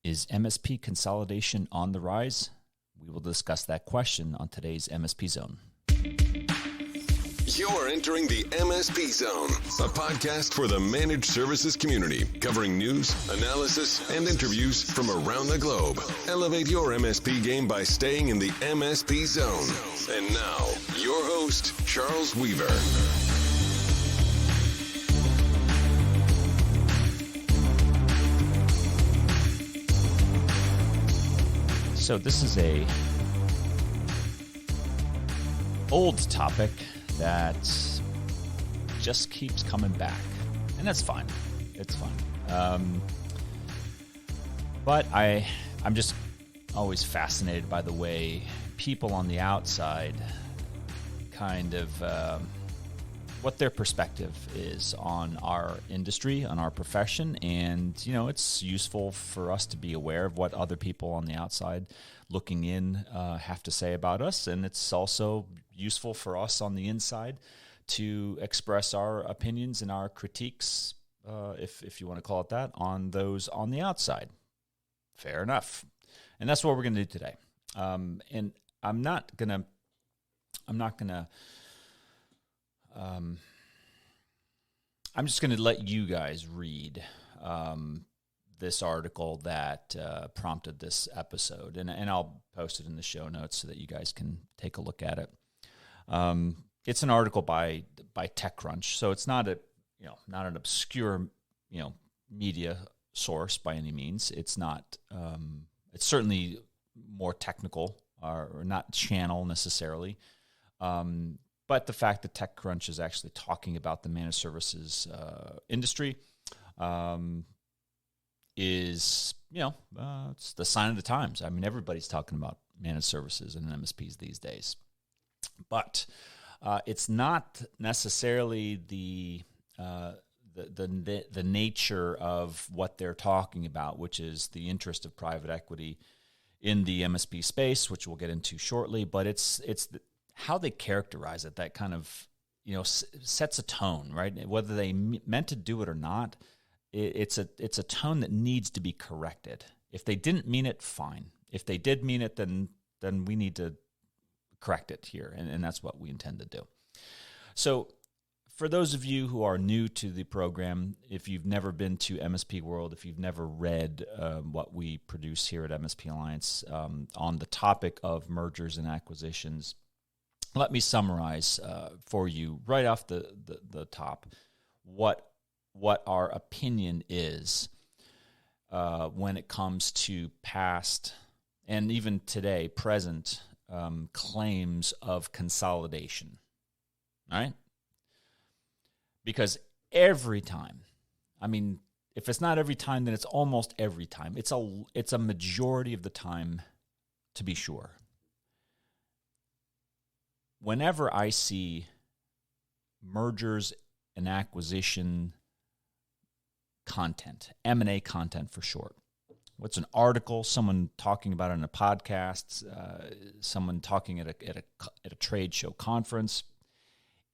Is MSP consolidation on the rise? We will discuss that question on today's MSP Zone. You're entering the MSP Zone, a podcast for the managed services community, covering news, analysis, and interviews from around the globe. Elevate your MSP game by staying in the MSP Zone. And now, your host, Charles Weaver. So this is a old topic that just keeps coming back, and that's fine. It's fine. But I'm just always fascinated by the way people on the outside kind of what their perspective is on our industry, on our profession, and it's useful for us to be aware of what other people on the outside looking in have to say about us, and it's also useful for us on the inside to express our opinions and our critiques, if you want to call it that, on those on the outside. Fair enough, and that's what we're going to do today. And I'm just going to let you guys read this article that prompted this episode, and I'll post it in the show notes so that you guys can take a look at it. It's an article by TechCrunch, so it's not not an obscure media source by any means. It's not. It's certainly more technical, or not channel necessarily. But the fact that TechCrunch is actually talking about the managed services industry is, it's the sign of the times. I mean, everybody's talking about managed services and MSPs these days. But it's not necessarily the nature of what they're talking about, which is the interest of private equity in the MSP space, which we'll get into shortly. But it's how they characterize it that kind of sets a tone, right? Whether they meant to do it or not, it's a tone that needs to be corrected. If they didn't mean it, fine. If they did mean it, then we need to correct it here, and that's what we intend to do. So for those of you who are new to the program, if you've never been to MSP World, if you've never read what we produce here at MSP Alliance on the topic of mergers and acquisitions, let me summarize for you right off the top what our opinion is when it comes to past and even today present claims of consolidation. All right? Because every time, if it's not every time, then it's almost every time. It's a majority of the time, to be sure. Whenever I see mergers and acquisition content, M&A content for short, what's an article, someone talking about it in a podcast, someone talking at a trade show conference,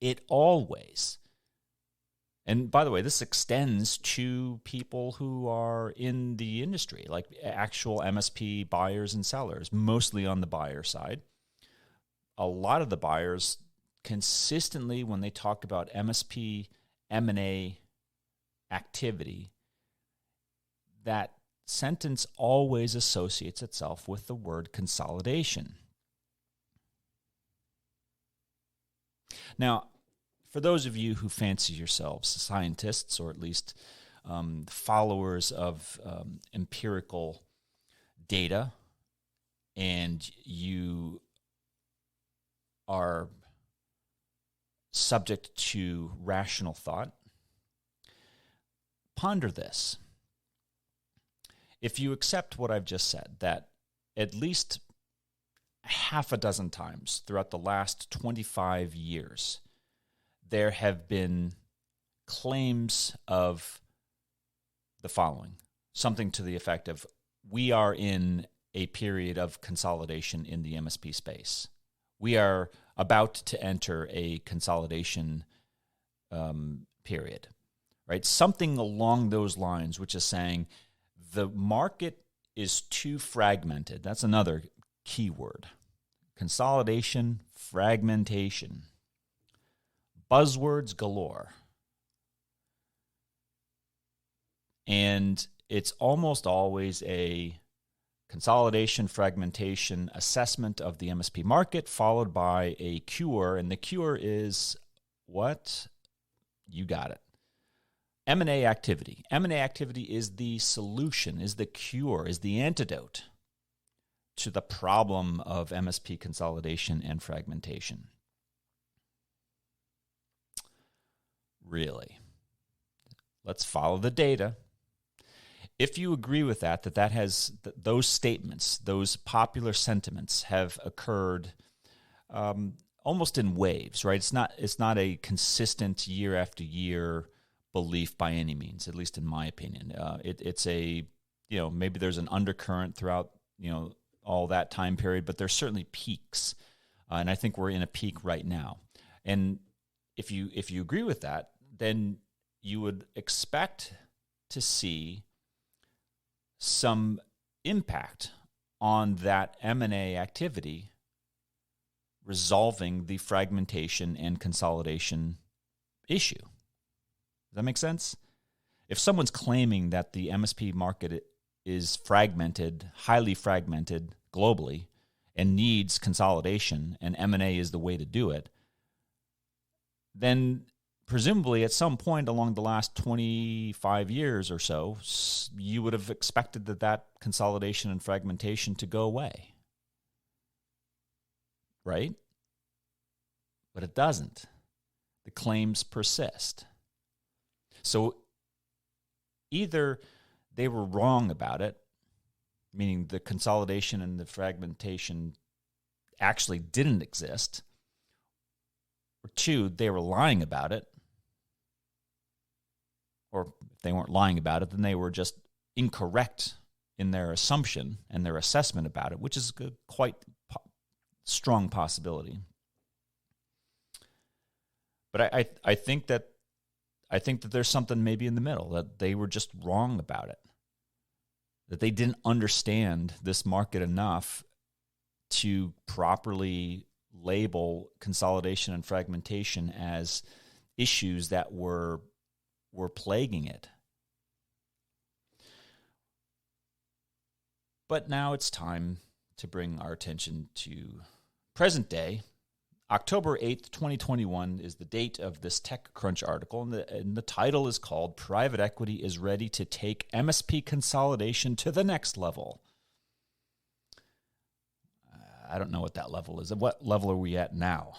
it always, and by the way, this extends to people who are in the industry, like actual MSP buyers and sellers, mostly on the buyer side. A lot of the buyers consistently, when they talk about MSP M&A activity, that sentence always associates itself with the word consolidation. Now, for those of you who fancy yourselves scientists, or at least followers of empirical data, and you are subject to rational thought, ponder this. If you accept what I've just said, that at least half a dozen times throughout the last 25 years, there have been claims of the following, something to the effect of, we are in a period of consolidation in the MSP space. We are about to enter a consolidation period, right? Something along those lines, which is saying the market is too fragmented. That's another key word. Consolidation, fragmentation. Buzzwords galore. And it's almost always a consolidation, fragmentation assessment of the MSP market, followed by a cure. And the cure is what? You got it. M&A activity. M&A activity is the solution, is the cure, is the antidote to the problem of MSP consolidation and fragmentation. Really. Let's follow the data. If you agree with that those statements, those popular sentiments have occurred almost in waves, right? It's not a consistent year after year belief by any means, at least in my opinion. It's a, maybe there's an undercurrent throughout, all that time period, but there's certainly peaks. And I think we're in a peak right now. And if you agree with that, then you would expect to see some impact on that M&A activity resolving the fragmentation and consolidation issue. Does that make sense? If someone's claiming that the MSP market is fragmented, highly fragmented globally, and needs consolidation, and M&A is the way to do it, then presumably at some point along the last 25 years or so, you would have expected that consolidation and fragmentation to go away. Right? But it doesn't. The claims persist. So either they were wrong about it, meaning the consolidation and the fragmentation actually didn't exist, or two, they were lying about it, or if they weren't lying about it, then they were just incorrect in their assumption and their assessment about it, which is a quite strong possibility. But I think that there's something maybe in the middle, that they were just wrong about it, that they didn't understand this market enough to properly label consolidation and fragmentation as issues that were plaguing it. But now it's time to bring our attention to present day. October 8th, 2021 is the date of this TechCrunch article, and the title is called "Private Equity is Ready to Take MSP Consolidation to the Next Level." I don't know what that level is. What level are we at now?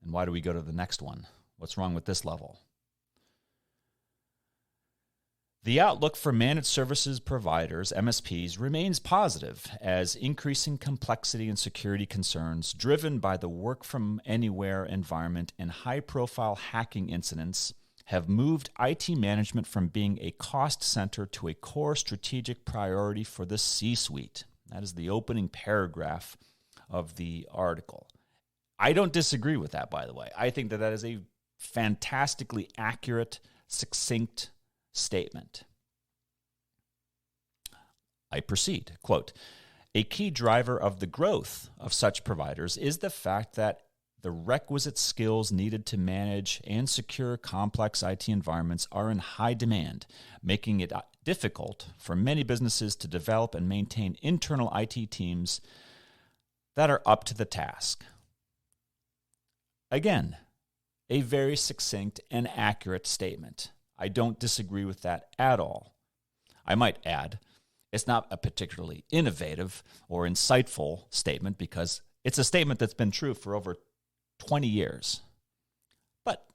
And why do we go to the next one? What's wrong with this level? The outlook for managed services providers, MSPs, remains positive as increasing complexity and security concerns driven by the work-from-anywhere environment and high-profile hacking incidents have moved IT management from being a cost center to a core strategic priority for the C-suite. That is the opening paragraph of the article. I don't disagree with that, by the way. I think that is a fantastically accurate, succinct statement. I proceed. Quote, "A key driver of the growth of such providers is the fact that the requisite skills needed to manage and secure complex IT environments are in high demand, making it difficult for many businesses to develop and maintain internal IT teams that are up to the task." Again, a very succinct and accurate statement. I don't disagree with that at all. I might add, it's not a particularly innovative or insightful statement because it's a statement that's been true for over 20 years. But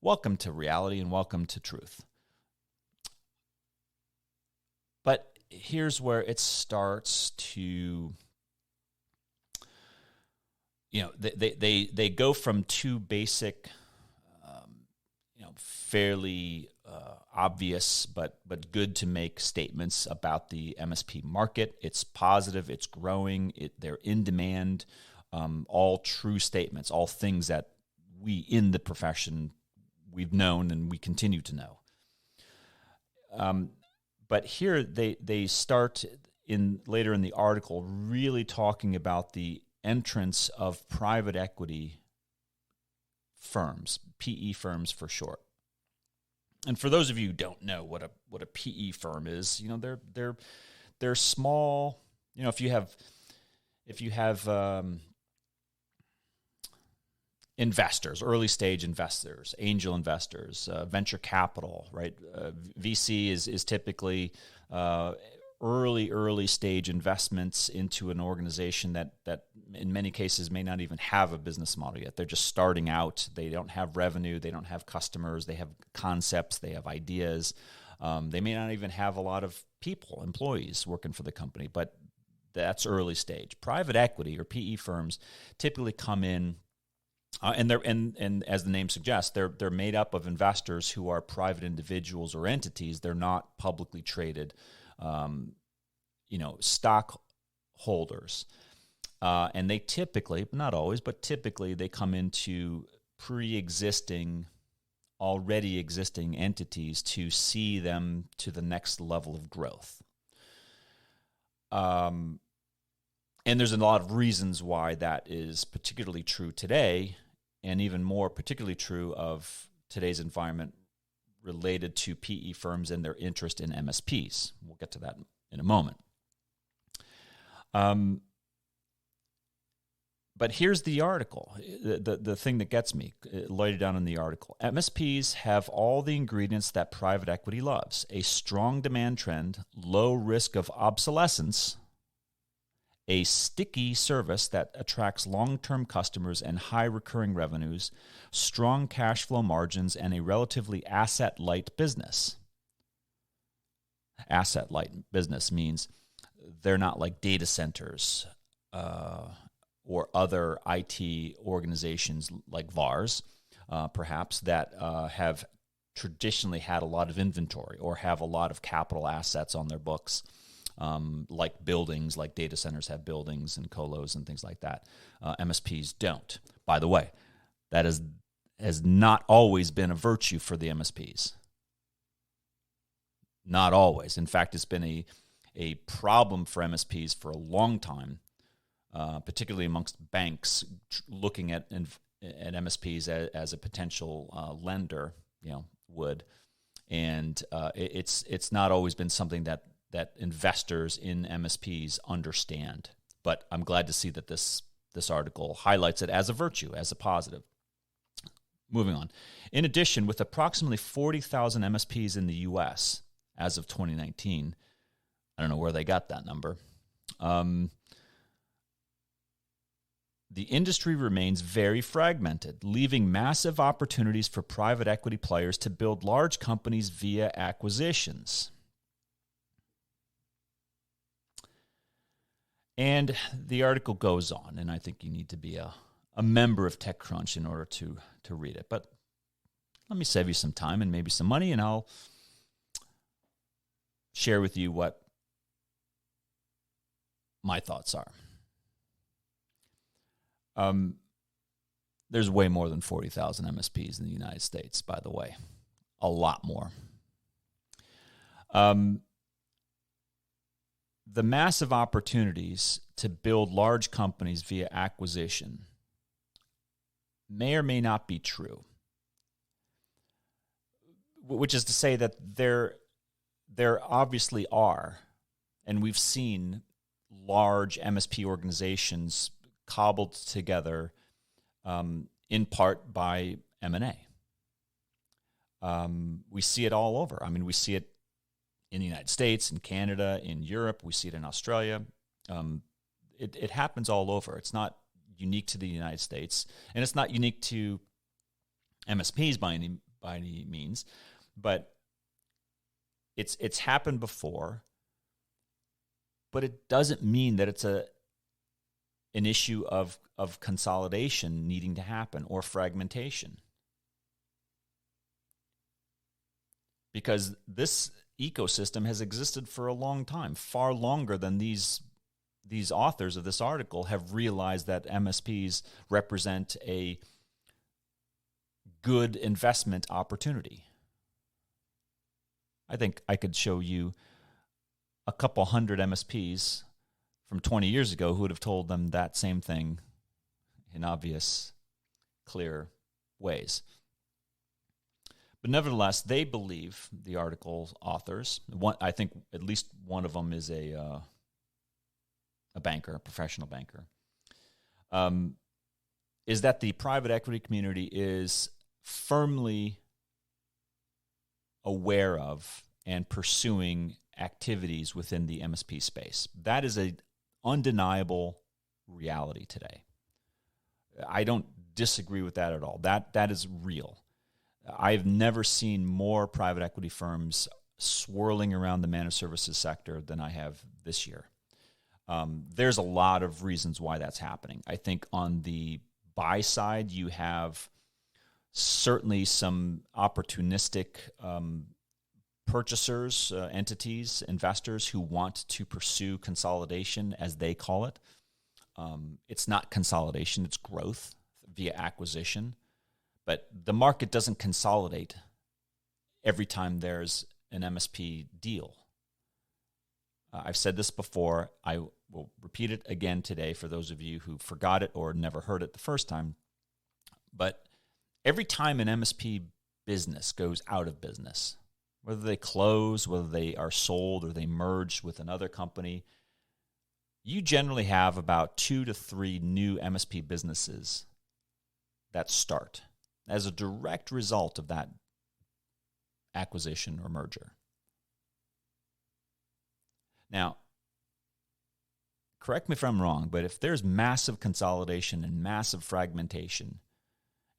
welcome to reality and welcome to truth. But here's where it starts to, they go from two basic, fairly obvious but good to make statements about the MSP market. It's positive, it's growing, they're in demand, all true statements, all things that we in the profession, we've known and we continue to know. But here they start later in the article really talking about the entrance of private equity firms, PE firms for short. And for those of you who don't know what a PE firm is, they're small. If you have investors, early stage investors, angel investors, venture capital, right? VC is typically early stage investments into an organization that in many cases may not even have a business model yet. They're just starting out. They don't have revenue. They don't have customers. They have concepts. They have ideas. They may not even have a lot of people, employees working for the company, but that's early stage. Private equity or PE firms typically come in, and as the name suggests, they're made up of investors who are private individuals or entities. They're not publicly traded, stockholders, and they typically, not always, but typically they come into already existing entities to see them to the next level of growth. And there's a lot of reasons why that is particularly true today, and even more particularly true of today's environment related to PE firms and their interest in MSPs. We'll get to that in a moment. But here's the article, the thing that gets me, laid down in the article. MSPs have all the ingredients that private equity loves: a strong demand trend, low risk of obsolescence, a sticky service that attracts long-term customers and high recurring revenues, strong cash flow margins, and a relatively asset-light business. Asset-light business means they're not like data centers or other IT organizations like VARs, perhaps, that have traditionally had a lot of inventory or have a lot of capital assets on their books. Like buildings, like data centers have buildings and colos and things like that. MSPs don't. By the way, that has not always been a virtue for the MSPs. Not always. In fact, it's been a problem for MSPs for a long time, particularly amongst banks looking at MSPs as a potential lender, would. And it's not always been something that investors in MSPs understand. But I'm glad to see that this article highlights it as a virtue, as a positive. Moving on. In addition, with approximately 40,000 MSPs in the U.S. as of 2019, I don't know where they got that number, the industry remains very fragmented, leaving massive opportunities for private equity players to build large companies via acquisitions. And the article goes on, and I think you need to be a member of TechCrunch in order to read it. But let me save you some time and maybe some money, and I'll share with you what my thoughts are. There's way more than 40,000 MSPs in the United States, by the way. A lot more. The massive opportunities to build large companies via acquisition may or may not be true, which is to say that there obviously are, and we've seen large MSP organizations cobbled together in part by M&A. We see it all over. I mean, we see it in the United States, in Canada, in Europe. We see it in Australia. It happens all over. It's not unique to the United States, and it's not unique to MSPs by any means, but it's happened before. But it doesn't mean that it's an issue of consolidation needing to happen or fragmentation, because this ecosystem has existed for a long time, far longer than these authors of this article have realized that MSPs represent a good investment opportunity. I think I could show you a couple hundred MSPs from 20 years ago who would have told them that same thing in obvious, clear ways. But nevertheless, they believe, the article's authors, I think at least one of them is a banker, a professional banker, is that the private equity community is firmly aware of and pursuing activities within the MSP space. That is an undeniable reality today. I don't disagree with that at all. That is real. I've never seen more private equity firms swirling around the managed services sector than I have this year. There's a lot of reasons why that's happening. I think on the buy side, you have certainly some opportunistic purchasers, entities, investors who want to pursue consolidation, as they call it. It's not consolidation, it's growth via acquisition. But the market doesn't consolidate every time there's an MSP deal. I've said this before. I will repeat it again today for those of you who forgot it or never heard it the first time. But every time an MSP business goes out of business, whether they close, whether they are sold, or they merge with another company, you generally have about 2 to 3 new MSP businesses that start as a direct result of that acquisition or merger. Now, correct me if I'm wrong, but if there's massive consolidation and massive fragmentation,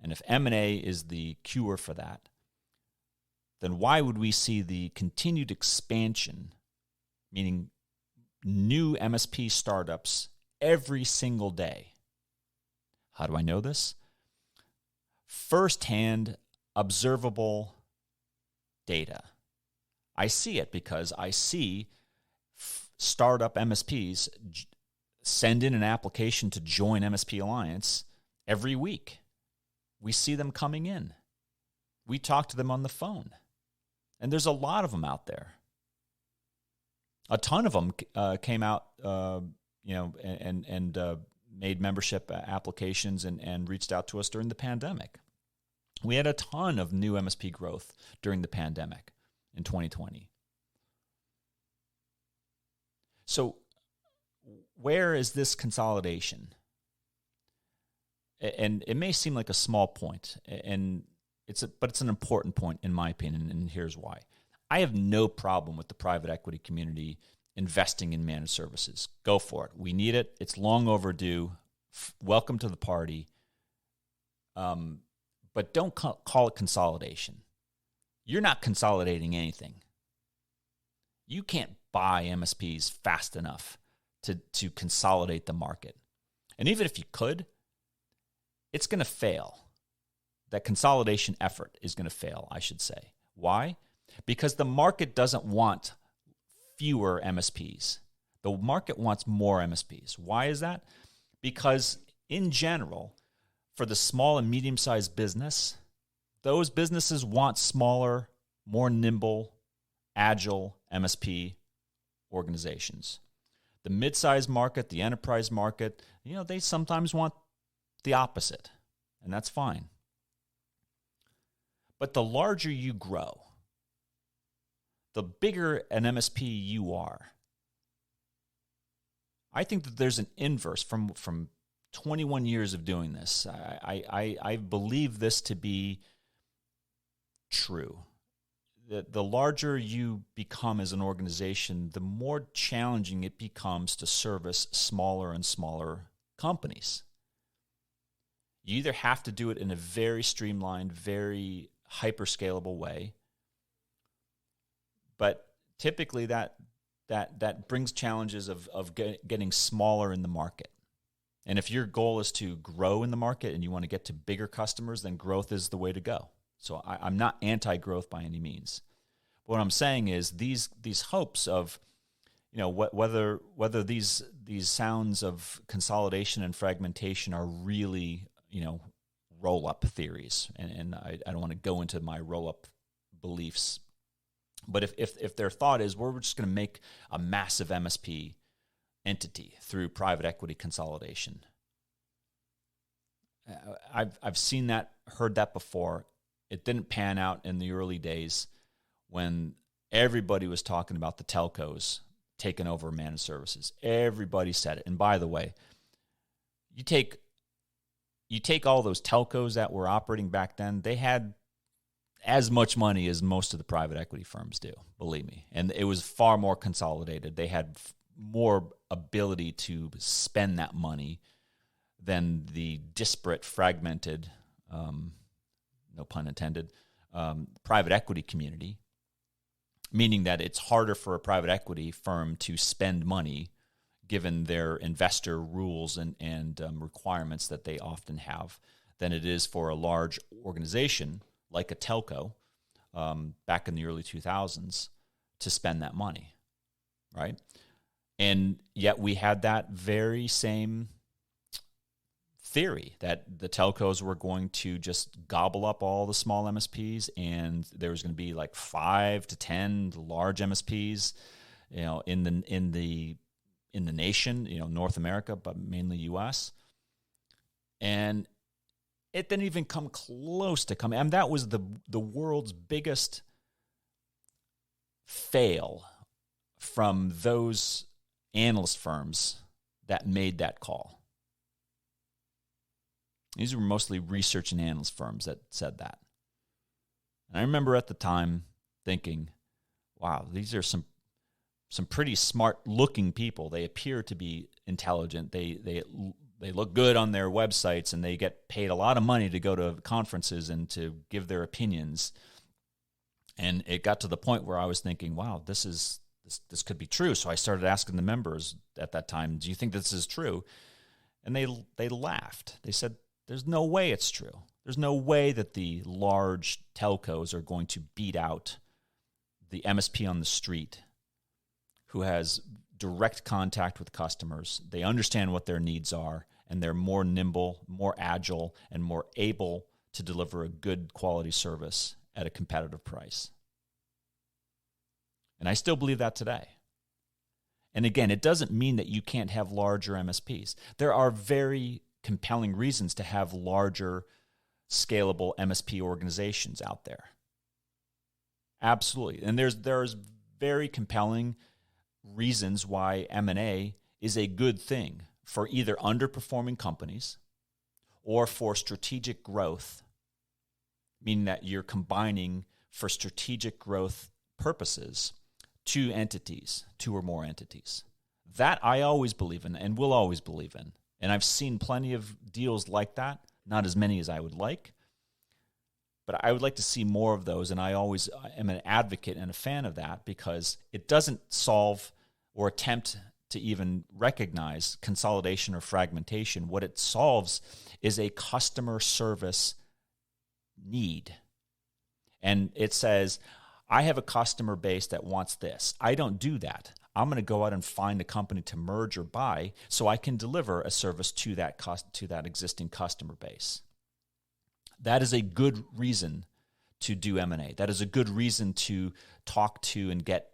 and if M&A is the cure for that, then why would we see the continued expansion, meaning new MSP startups every single day? How do I know this? Firsthand, observable data. I see it because I see startup MSPs send in an application to join MSP Alliance every week. We see them coming in. We talk to them on the phone. And there's a lot of them out there. A ton of them came out, and made membership applications and reached out to us during the pandemic. We had a ton of new MSP growth during the pandemic in 2020. So where is this consolidation? And it may seem like a small point, but it's an important point in my opinion, and here's why. I have no problem with the private equity community investing in managed services. Go for it. We need it. It's long overdue. Welcome to the party. But don't call it consolidation. You're not consolidating anything. You can't buy MSPs fast enough to consolidate the market. And even if you could, it's going to fail. That consolidation effort is going to fail, I should say. Why? Because the market doesn't want fewer MSPs. The market wants more MSPs. Why is that? Because in general, for the small and medium-sized business, those businesses want smaller, more nimble, agile MSP organizations. The mid-sized market, the enterprise market, they sometimes want the opposite, and that's fine. But the larger you grow, the bigger an MSP you are. I think that there's an inverse from 21 years of doing this. I believe this to be true. The larger you become as an organization, the more challenging it becomes to service smaller and smaller companies. You either have to do it in a very streamlined, very hyper-scalable way, but typically that brings challenges of getting smaller in the market. And if your goal is to grow in the market and you want to get to bigger customers, then growth is the way to go. So I'm not anti-growth by any means. What I'm saying is these hopes of, whether these sounds of consolidation and fragmentation are really, roll-up theories. And I don't want to go into my roll-up beliefs But if their thought is we're just going to make a massive MSP entity through private equity consolidation, I've seen that, heard that before. It didn't pan out in the early days when everybody was talking about the telcos taking over managed services. Everybody said it. And by the way, you take all those telcos that were operating back then, they had as much money as most of the private equity firms do, believe me. And it was far more consolidated. They had more ability to spend that money than the disparate, fragmented, no pun intended, private equity community, meaning that it's harder for a private equity firm to spend money given their investor rules and requirements that they often have than it is for a large organization like a telco back in the early 2000s to spend that money, right? And yet we had that very same theory that the telcos were going to just gobble up all the small MSPs, and there was going to be like 5 to 10 large MSPs, in the nation, North America, but mainly U.S. And it didn't even come close to coming. I mean, that was the world's biggest fail from those analyst firms that made that call. These were mostly research and analyst firms that said that. And I remember at the time thinking, wow, these are some pretty smart-looking people. They appear to be intelligent. They look good on their websites, and they get paid a lot of money to go to conferences and to give their opinions. And it got to the point where I was thinking, wow, this could be true. So I started asking the members at that time, do you think this is true? And they laughed. They said, there's no way it's true. There's no way that the large telcos are going to beat out the MSP on the street who has direct contact with customers. They understand what their needs are, and they're more nimble, more agile, and more able to deliver a good quality service at a competitive price. And I still believe that today. And again, it doesn't mean that you can't have larger MSPs. There are very compelling reasons to have larger, scalable MSP organizations out there. Absolutely. And there's very compelling reasons why M&A is a good thing for either underperforming companies or for strategic growth, meaning that you're combining for strategic growth purposes two or more entities. That I always believe in and will always believe in. And I've seen plenty of deals like that, not as many as I would like, but I would like to see more of those, and I always am an advocate and a fan of that because it doesn't solve or attempt to even recognize consolidation or fragmentation. What it solves is a customer service need. And it says, I have a customer base that wants this. I don't do that. I'm going to go out and find a company to merge or buy so I can deliver a service to that existing customer base. That is a good reason to do M&A. That is a good reason to talk to and get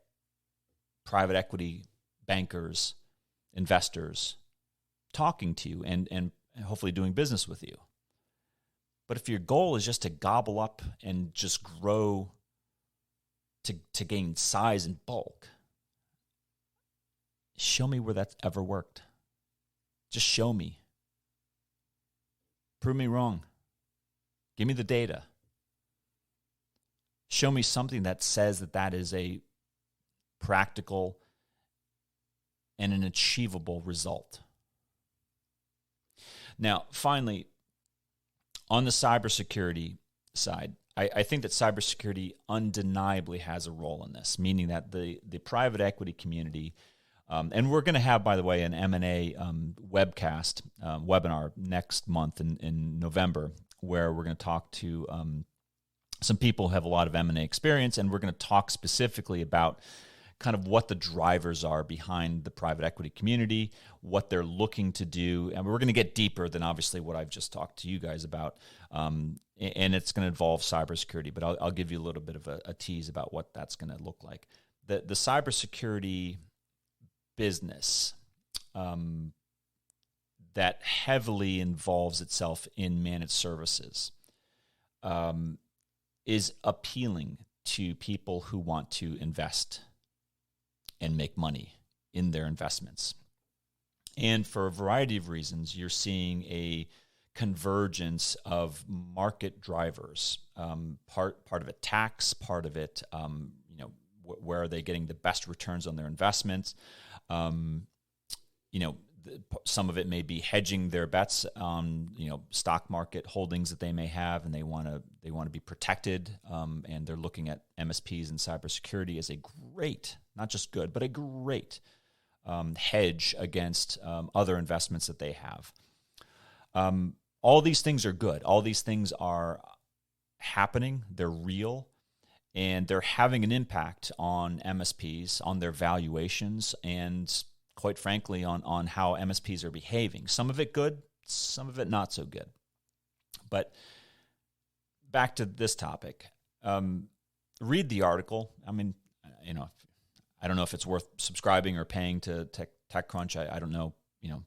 private equity bankers, investors talking to you and hopefully doing business with you. But if your goal is just to gobble up and just grow to gain size and bulk, show me where that's ever worked. Just show me. Prove me wrong. Give me the data. Show me something that says that is a practical and an achievable result. Now, finally, on the cybersecurity side, I think that cybersecurity undeniably has a role in this, meaning that the private equity community, and we're going to have, by the way, an M&A webcast webinar next month in November, where we're going to talk to some people who have a lot of M&A experience, and we're going to talk specifically about kind of what the drivers are behind the private equity community, what they're looking to do. And we're going to get deeper than obviously what I've just talked to you guys about. And it's going to involve cybersecurity, but I'll give you a little bit of a tease about what that's going to look like. The cybersecurity business that heavily involves itself in managed services is appealing to people who want to invest and make money in their investments. And for a variety of reasons, you're seeing a convergence of market drivers. Part of it tax, part of it, where are they getting the best returns on their investments? Some of it may be hedging their bets on stock market holdings that they may have, and they want to be protected. And they're looking at MSPs and cybersecurity as a great, not just good, but a great hedge against other investments that they have. All these things are good. All these things are happening. They're real. And they're having an impact on MSPs, on their valuations, and quite frankly, on how MSPs are behaving. Some of it good, some of it not so good. But back to this topic. Read the article. I mean, I don't know if it's worth subscribing or paying to TechCrunch. I don't know,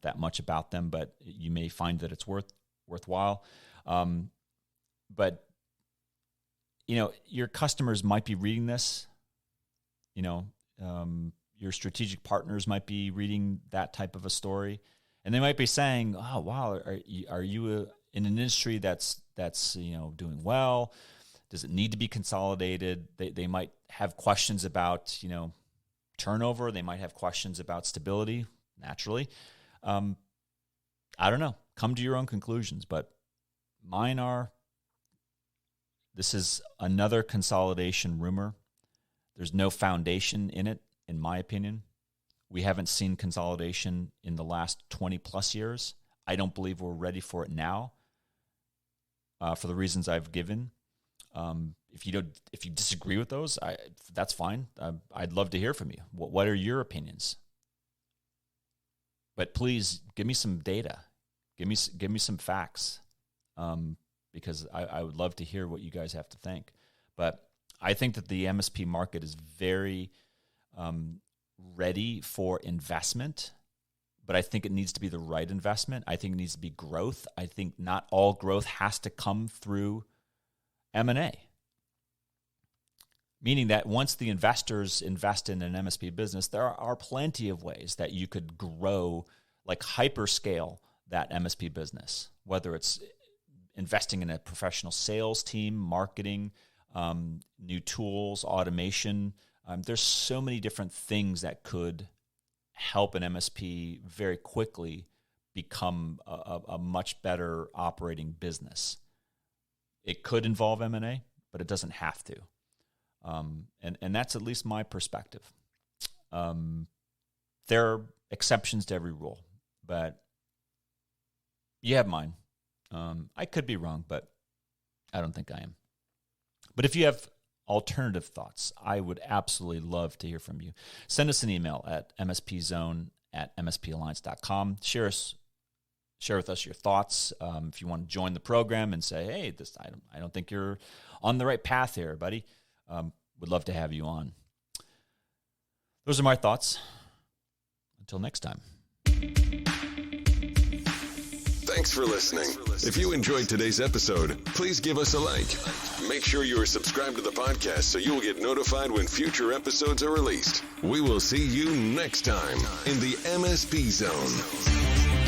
that much about them, but you may find that it's worthwhile. But your customers might be reading this. Your strategic partners might be reading that type of a story, and they might be saying, "Oh, wow, are you in an industry that's doing well? Does it need to be consolidated?" They might have questions about turnover. They might have questions about stability. Naturally, I don't know. Come to your own conclusions, but mine are: this is another consolidation rumor. There's no foundation in it. In my opinion, we haven't seen consolidation in the last 20 plus years. I don't believe we're ready for it now, for the reasons I've given. If you disagree with those, that's fine. I'd love to hear from you. What are your opinions? But please give me some data. Give me some facts, because I would love to hear what you guys have to think. But I think that the MSP market is very ready for investment, but I think it needs to be the right investment. I think it needs to be growth. I think not all growth has to come through M&A. Meaning that once the investors invest in an MSP business, there are plenty of ways that you could grow, like hyperscale that MSP business, whether it's investing in a professional sales team, marketing, new tools, automation. There's so many different things that could help an MSP very quickly become a much better operating business. It could involve M&A, but it doesn't have to. And that's at least my perspective. There are exceptions to every rule, but you have mine. I could be wrong, but I don't think I am. But if you have alternative thoughts, I would absolutely love to hear from you. Send us an email at mspzone@mspalliance.com. Share with us your thoughts. If you want to join the program and say, hey, I don't think you're on the right path here, buddy. Would love to have you on. Those are my thoughts. Until next time. Thanks for listening. If you enjoyed today's episode, please give us a like. Make sure you are subscribed to the podcast so you will get notified when future episodes are released. We will see you next time in the MSP Zone.